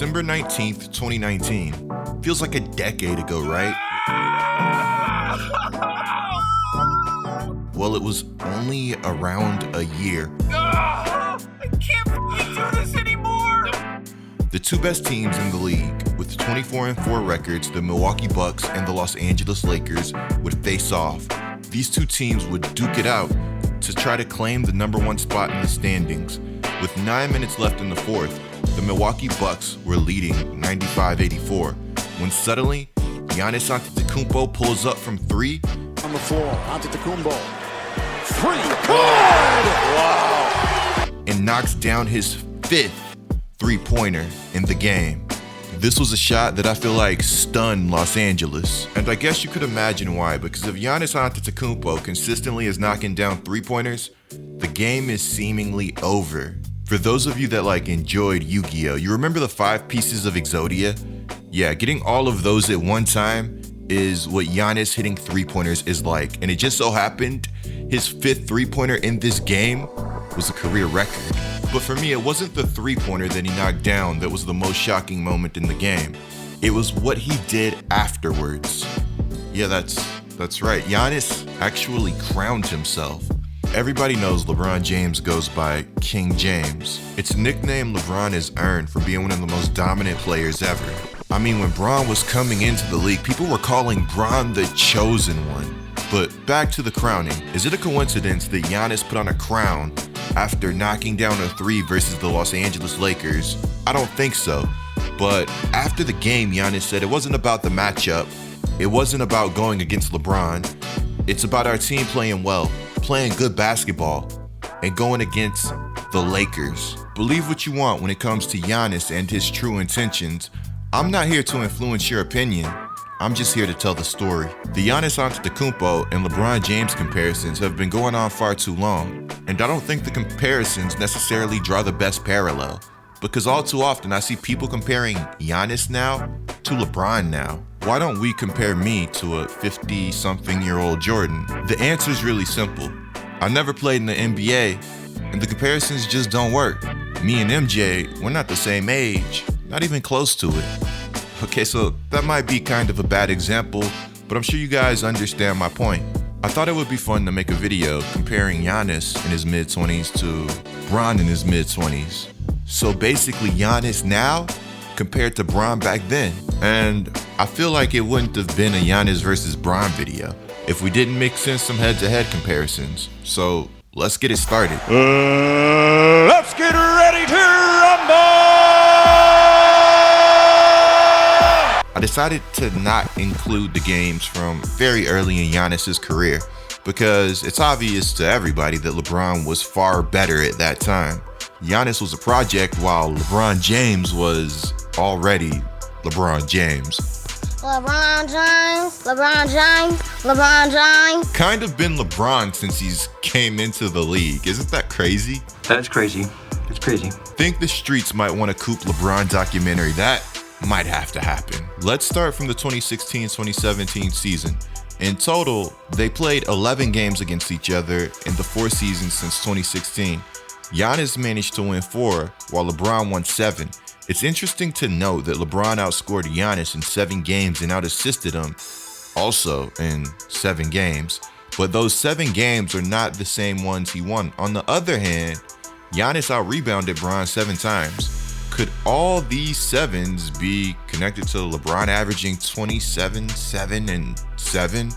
December 19th, 2019. Feels like a decade ago, right? Well, it was only around a year. I can't do this anymore! The two best teams in the league, with 24-4 records, the Milwaukee Bucks and the Los Angeles Lakers, would face off. These two teams would duke it out to try to claim the number one spot in the standings. With 9 minutes left in the fourth, the Milwaukee Bucks were leading 95-84, when suddenly, Giannis Antetokounmpo pulls up from three. On the floor, Antetokounmpo. Three, good! Wow! And knocks down his fifth three-pointer in the game. This was a shot that I feel like stunned Los Angeles. And I guess you could imagine why, because if Giannis Antetokounmpo consistently is knocking down three-pointers, the game is seemingly over. For those of you that enjoyed Yu-Gi-Oh!, you remember the 5 pieces of Exodia? Yeah, getting all of those at one time is what Giannis hitting three-pointers is like. And it just so happened his fifth three-pointer in this game was a career record. But for me, it wasn't the three-pointer that he knocked down that was the most shocking moment in the game. It was what he did afterwards. Yeah, that's right. Giannis actually crowned himself. Everybody knows LeBron James goes by King James. It's a nickname LeBron has earned for being one of the most dominant players ever. I mean, when Bron was coming into the league, people were calling Bron the chosen one. But back to the crowning. Is it a coincidence that Giannis put on a crown after knocking down a three versus the Los Angeles Lakers? I don't think so. But after the game, Giannis said it wasn't about the matchup. It wasn't about going against LeBron. It's about our team playing well, playing good basketball, and going against the Lakers. Believe what you want when it comes to Giannis and his true intentions. I'm not here to influence your opinion. I'm just here to tell the story. The Giannis Antetokounmpo and LeBron James comparisons have been going on far too long, and I don't think the comparisons necessarily draw the best parallel, because all too often I see people comparing Giannis now to LeBron now. Why don't we compare me to a 50-something-year-old Jordan? The answer is really simple. I never played in the NBA, and the comparisons just don't work. Me and MJ, we're not the same age, not even close to it. Okay, so that might be kind of a bad example, but I'm sure you guys understand my point. I thought it would be fun to make a video comparing Giannis in his mid-20s to Bron in his mid-20s. So basically Giannis now compared to Bron back then. And I feel like it wouldn't have been a Giannis versus Bron video if we didn't mix in some head-to-head comparisons. So let's get it started. Let's get ready to rumble! I decided to not include the games from very early in Giannis's career because it's obvious to everybody that LeBron was far better at that time. Giannis was a project while LeBron James was already LeBron James. LeBron James, LeBron James, LeBron James. Kind of been LeBron since he's came into the league. Isn't that crazy? That's crazy. It's crazy. Think the streets might want a Coop LeBron documentary. That might have to happen. Let's start from the 2016-2017 season. In total, they played 11 games against each other in the 4 seasons since 2016. Giannis managed to win 4, while LeBron won 7. It's interesting to note that LeBron outscored Giannis in 7 games and out-assisted him also in 7 games. But those 7 games are not the same ones he won. On the other hand, Giannis out-rebounded Bron 7 times. Could all these 7s be connected to LeBron averaging 27, 7, and 7?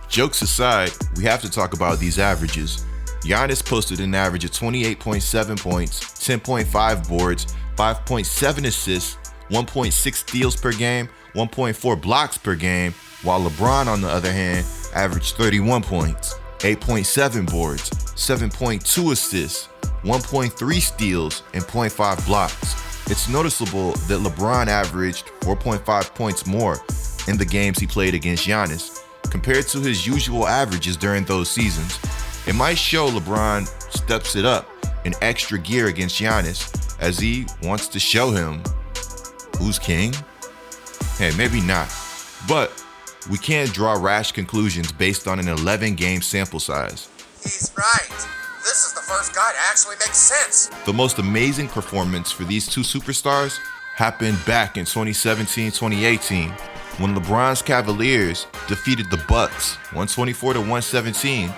Jokes aside, we have to talk about these averages. Giannis posted an average of 28.7 points, 10.5 boards, 5.7 assists, 1.6 steals per game, 1.4 blocks per game, while LeBron, on the other hand, averaged 31 points, 8.7 boards, 7.2 assists, 1.3 steals, and 0.5 blocks. It's noticeable that LeBron averaged 4.5 points more in the games he played against Giannis, compared to his usual averages during those seasons. It might show LeBron steps it up in extra gear against Giannis as he wants to show him who's king. Hey, maybe not. But we can't draw rash conclusions based on an 11-game sample size. He's right. This is the first guy to actually make sense. The most amazing performance for these two superstars happened back in 2017-2018 when LeBron's Cavaliers defeated the Bucks 124-117.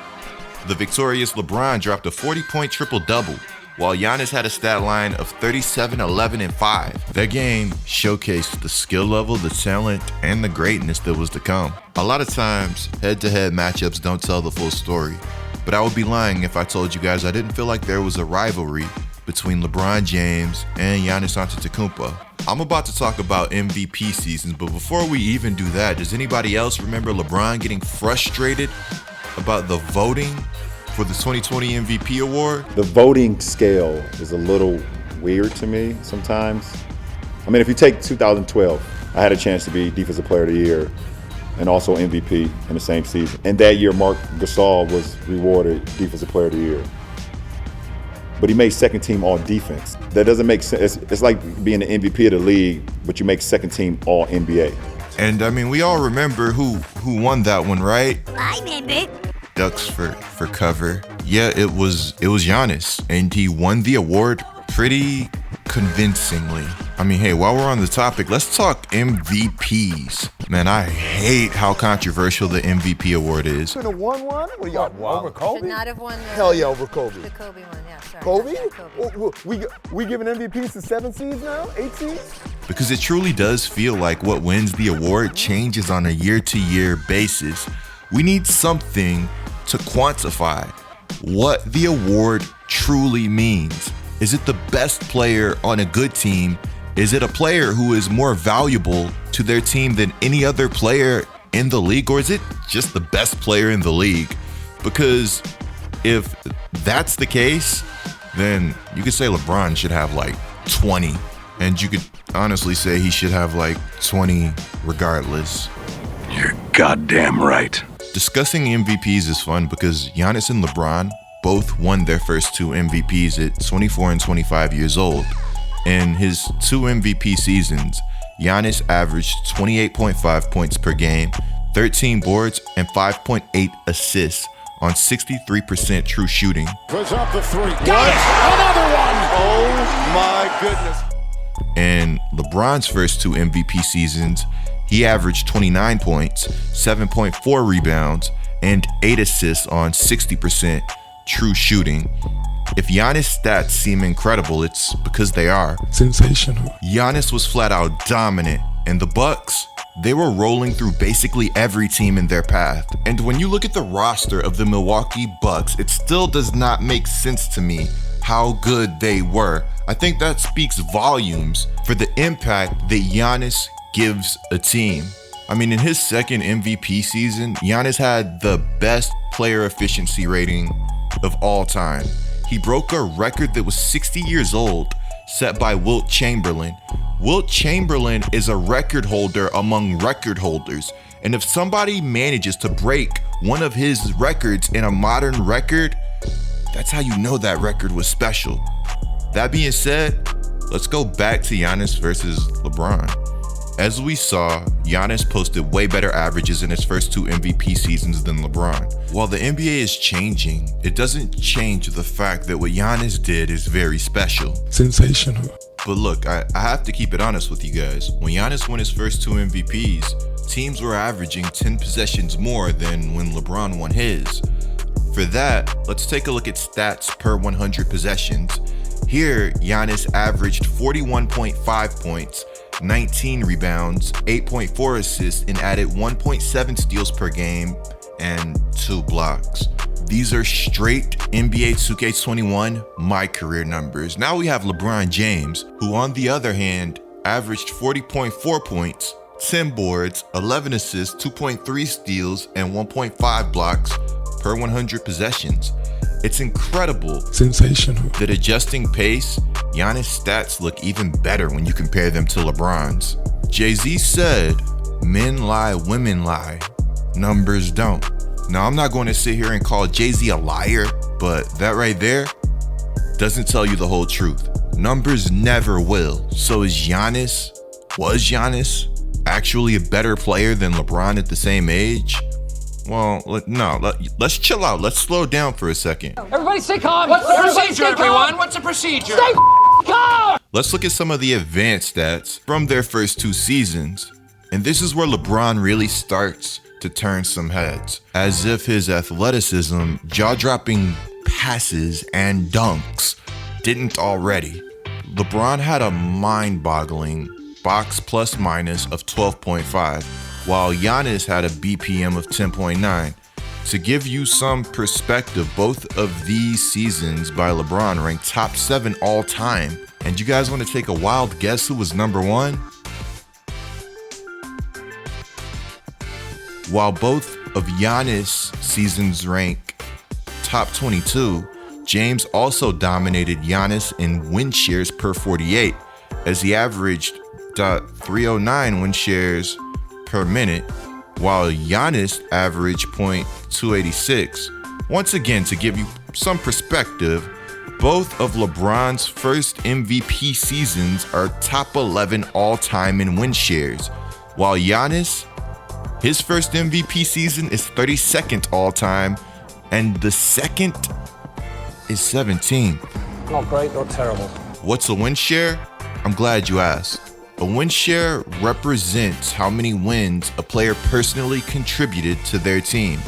The victorious LeBron dropped a 40-point triple-double, while Giannis had a stat line of 37, 11, and 5. That game showcased the skill level, the talent, and the greatness that was to come. A lot of times, head-to-head matchups don't tell the full story, but I would be lying if I told you guys I didn't feel like there was a rivalry between LeBron James and Giannis Antetokounmpo. I'm about to talk about MVP seasons, but before we even do that, does anybody else remember LeBron getting frustrated about the voting for the 2020 MVP award? The voting scale is a little weird to me sometimes. I mean, if you take 2012, I had a chance to be Defensive Player of the Year and also MVP in the same season. And that year, Marc Gasol was rewarded Defensive Player of the Year. But he made second team all defense. That doesn't make sense. It's like being the MVP of the league, but you make second team all NBA. And I mean, we all remember who won that one, right? I remember. Ducks for cover. Yeah, it was Giannis, and he won the award pretty convincingly. I mean, hey, while we're on the topic, let's talk MVPs. Man, I hate how controversial the MVP award is. Could have won one? What do you got? Over Kobe? Should not have won the, Hell yeah, over Kobe. the Kobe one, yeah, sorry. Kobe? Kobe. We giving MVPs to 7 seeds now? 8 seeds? Because it truly does feel like what wins the award changes on a year-to-year basis. We need something to quantify what the award truly means. Is it the best player on a good team? Is it a player who is more valuable to their team than any other player in the league? Or is it just the best player in the league? Because if that's the case, then you could say LeBron should have like 20. And you could honestly say he should have like 20 regardless. You're goddamn right. Discussing MVPs is fun because Giannis and LeBron both won their first 2 MVPs at 24 and 25 years old. In his 2 MVP seasons, Giannis averaged 28.5 points per game, 13 boards, and 5.8 assists on 63% true shooting. Puts up the 3. Got it! Another one! Oh my goodness. In LeBron's first 2 MVP seasons, he averaged 29 points, 7.4 rebounds, and 8 assists on 60% true shooting. If Giannis' stats seem incredible, it's because they are. Sensational. Giannis was flat out dominant, and the Bucks, they were rolling through basically every team in their path. And when you look at the roster of the Milwaukee Bucks, it still does not make sense to me how good they were. I think that speaks volumes for the impact that Giannis gives a team. I mean, in his second MVP season, Giannis had the best player efficiency rating of all time. He broke a record that was 60 years old, set by Wilt Chamberlain. Wilt Chamberlain is a record holder among record holders, and if somebody manages to break one of his records in a modern record, that's how you know that record was special. That being said, let's go back to Giannis versus LeBron. As we saw, Giannis posted way better averages in his first 2 MVP seasons than LeBron. While the NBA is changing, it doesn't change the fact that what Giannis did is very special. Sensational. But look, I have to keep it honest with you guys. When Giannis won his first 2 MVPs, teams were averaging 10 possessions more than when LeBron won his. For that, let's take a look at stats per 100 possessions. Here, Giannis averaged 41.5 points, 19 rebounds, 8.4 assists, and added 1.7 steals per game and 2 blocks. These are straight NBA 2K21 my career numbers. Now we have LeBron James, who on the other hand averaged 40.4 points, 10 boards, 11 assists, 2.3 steals, and 1.5 blocks per 100 possessions. It's incredible. Sensational. That adjusting pace, Giannis' stats look even better when you compare them to LeBron's. Jay-Z said, "Men lie, women lie. Numbers don't." Now, I'm not going to sit here and call Jay-Z a liar, but that right there doesn't tell you the whole truth. Numbers never will. So was Giannis actually a better player than LeBron at the same age? Well, let's chill out. Let's slow down for a second. Everybody stay calm. What's the procedure, everyone? What's the procedure? Stay calm! let's look at some of the advanced stats from their first 2 seasons. And this is where LeBron really starts to turn some heads, as if his athleticism, jaw-dropping passes, and dunks didn't already. LeBron had a mind-boggling box plus minus of 12.5, while Giannis had a BPM of 10.9. To give you some perspective, both of these seasons by LeBron ranked top 7 all time. And you guys want to take a wild guess who was number 1? While both of Giannis' seasons rank top 22, James also dominated Giannis in win shares per 48, as he averaged .309 win shares per minute, while Giannis averaged .286. Once again, to give you some perspective, both of LeBron's first MVP seasons are top 11 all-time in win shares, while Giannis, his first MVP season is 32nd all-time, and the second is 17th. Not great, not terrible. What's a win share? I'm glad you asked. A win share represents how many wins a player personally contributed to their team.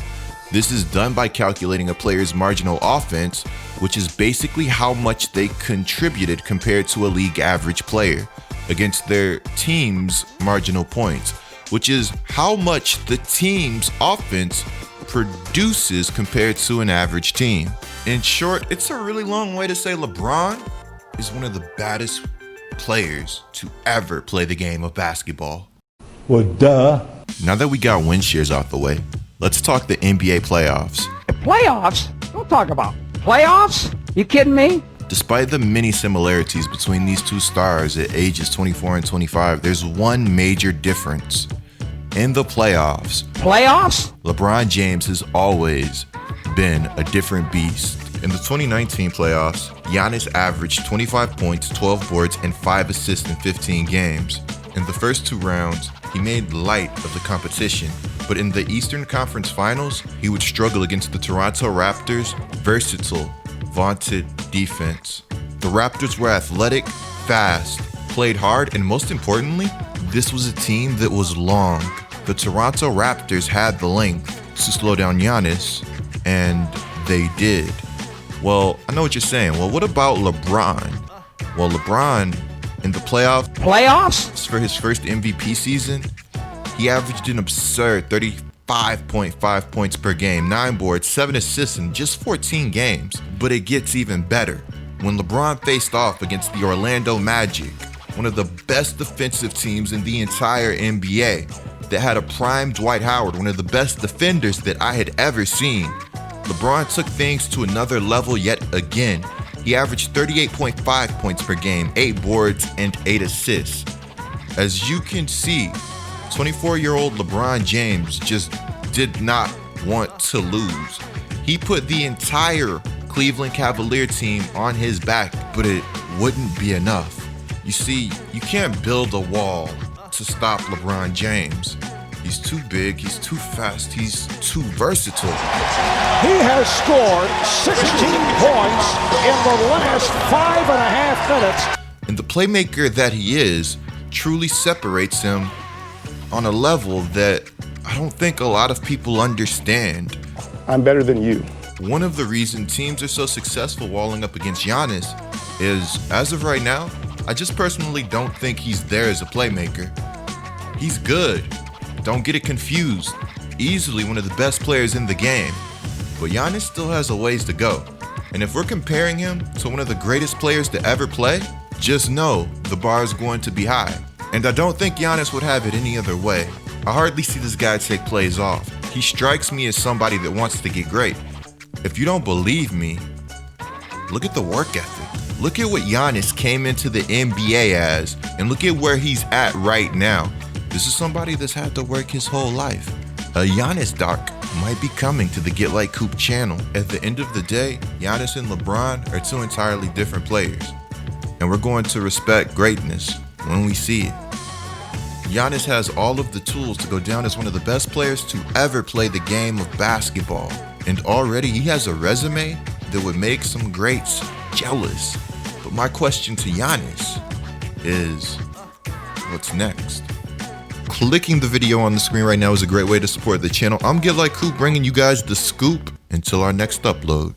This is done by calculating a player's marginal offense, which is basically how much they contributed compared to a league average player, against their team's marginal points, which is how much the team's offense produces compared to an average team. In short, it's a really long way to say LeBron is one of the baddest players to ever play the game of basketball. Well, duh. Now that we got win shares out the way, let's talk the NBA playoffs. Playoffs? Don't talk about playoffs? You kidding me? Despite the many similarities between these two stars at ages 24 and 25, there's one major difference. In the playoffs, LeBron James has always been a different beast. In the 2019 playoffs, Giannis averaged 25 points, 12 boards, and 5 assists in 15 games. In the first 2 rounds, he made light of the competition, but in the Eastern Conference Finals, he would struggle against the Toronto Raptors' versatile, vaunted defense. The Raptors were athletic, fast, played hard, and most importantly, this was a team that was long. The Toronto Raptors had the length to slow down Giannis, and they did. Well, I know what you're saying. Well, what about LeBron? Well, LeBron in the playoffs for his first MVP season, he averaged an absurd 35.5 points per game, 9 boards, 7 assists in just 14 games. But it gets even better. When LeBron faced off against the Orlando Magic, one of the best defensive teams in the entire NBA, that had a prime Dwight Howard, one of the best defenders that I had ever seen, LeBron took things to another level yet again. He averaged 38.5 points per game, 8 boards, and 8 assists. As you can see, 24-year-old LeBron James just did not want to lose. He put the entire Cleveland Cavalier team on his back, but it wouldn't be enough. You see, you can't build a wall to stop LeBron James. He's too big, he's too fast, he's too versatile. He has scored 16 points in the last 5.5 minutes. And the playmaker that he is truly separates him on a level that I don't think a lot of people understand. I'm better than you. One of the reasons teams are so successful walling up against Giannis is, as of right now, I just personally don't think he's there as a playmaker. He's good. Don't get it confused. Easily one of the best players in the game. But Giannis still has a ways to go. And if we're comparing him to one of the greatest players to ever play, just know the bar is going to be high. And I don't think Giannis would have it any other way. I hardly see this guy take plays off. He strikes me as somebody that wants to get great. If you don't believe me, look at the work ethic. Look at what Giannis came into the NBA as, and look at where he's at right now. This is somebody that's had to work his whole life. A Giannis doc might be coming to the Get Like Coop channel. At the end of the day, Giannis and LeBron are 2 entirely different players. And we're going to respect greatness when we see it. Giannis has all of the tools to go down as one of the best players to ever play the game of basketball. And already he has a resume that would make some greats jealous. But my question to Giannis is, what's next? Clicking the video on the screen right now is a great way to support the channel. I'm Get Like Coop, bringing you guys the scoop until our next upload.